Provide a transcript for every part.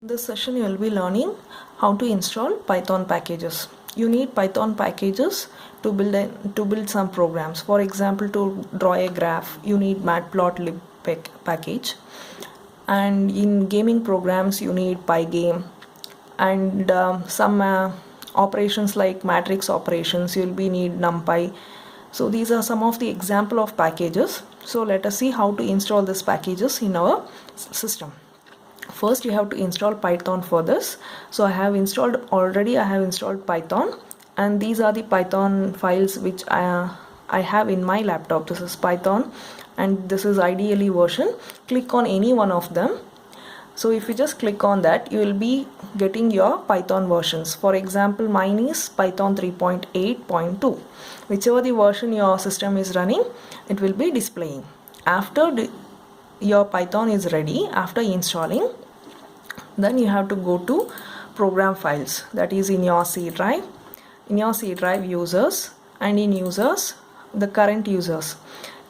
In this session you will be learning how to install Python packages. You need Python packages to build some programs. For example, to draw a graph you need matplotlib package, and in gaming programs you need pygame, and some operations like matrix operations you will be need numpy. So these are some of the example of packages. So let us see how to install these packages in our system. First you have to install Python for this. So I have installed Python, and these are the Python files which I have in my laptop. This is Python and this is IDLE version. Click on any one of them. So if you just click on that, you will be getting your Python versions. For example, mine is Python 3.8.2. Whichever the version your system is running, it will be displaying. After your Python is ready, after installing, then you have to go to program files, that is in your C drive. In your C drive, users, and in users, the current users.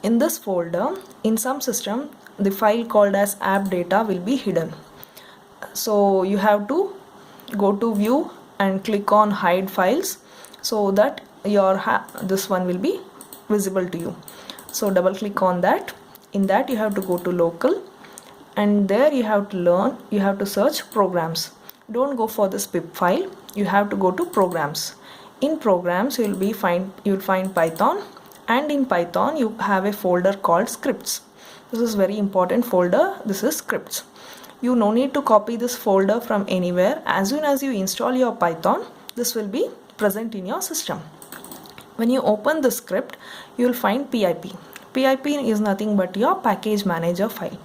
In this folder, in some system, the file called as app data will be hidden. So you have to go to view and click on hide files so that this one will be visible to you. So double click on that. In that you have to go to local, and there you have to search programs. Don't go for this pip file, you have to go to programs. In programs you will find Python, and in Python you have a folder called scripts. This is very important folder. This is scripts. You no need to copy this folder from anywhere. As soon as you install your Python, this will be present in your system. When you open the script, you will find PIP. PIP is nothing but your package manager file.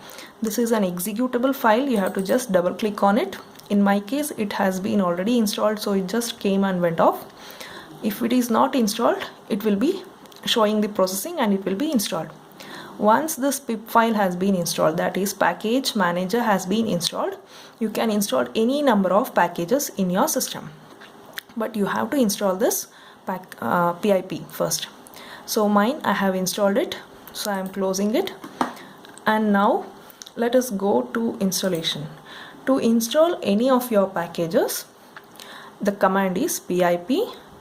This is an executable file. You have to just double click on it. In my case, it has been already installed, so it just came and went off. If it is not installed, it will be showing the processing and it will be installed. Once this pip file has been installed, that is package manager has been installed, you can install any number of packages in your system. But you have to install this PIP first. So mine, I have installed it. So I am closing it, and now let us go to installation. To install any of your packages, the command is pip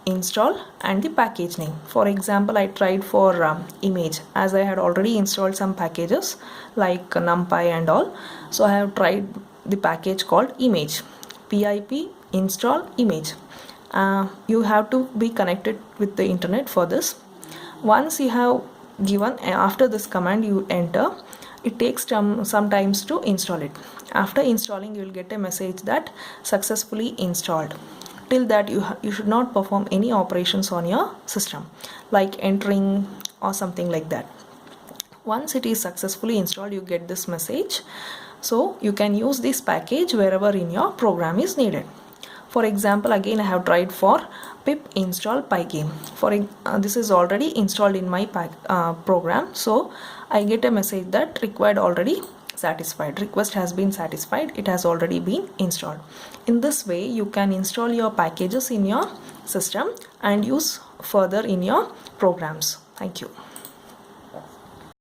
install and the package name. For example, I tried for image, as I had already installed some packages like numpy and all. So I have tried the package called image. Pip install image. You have to be connected with the internet for this. Once you have given, after this command you enter, it takes some times to install it. After installing, you will get a message that successfully installed. Till that you should not perform any operations on your system like entering or something like that. Once it is successfully installed, you get this message. So you can use this package wherever in your program is needed. For example, again I have tried for pip install pygame. This is already installed in my program, so I get a message that required already satisfied. Request has been satisfied. It has already been installed. In this way, you can install your packages in your system and use further in your programs. Thank you.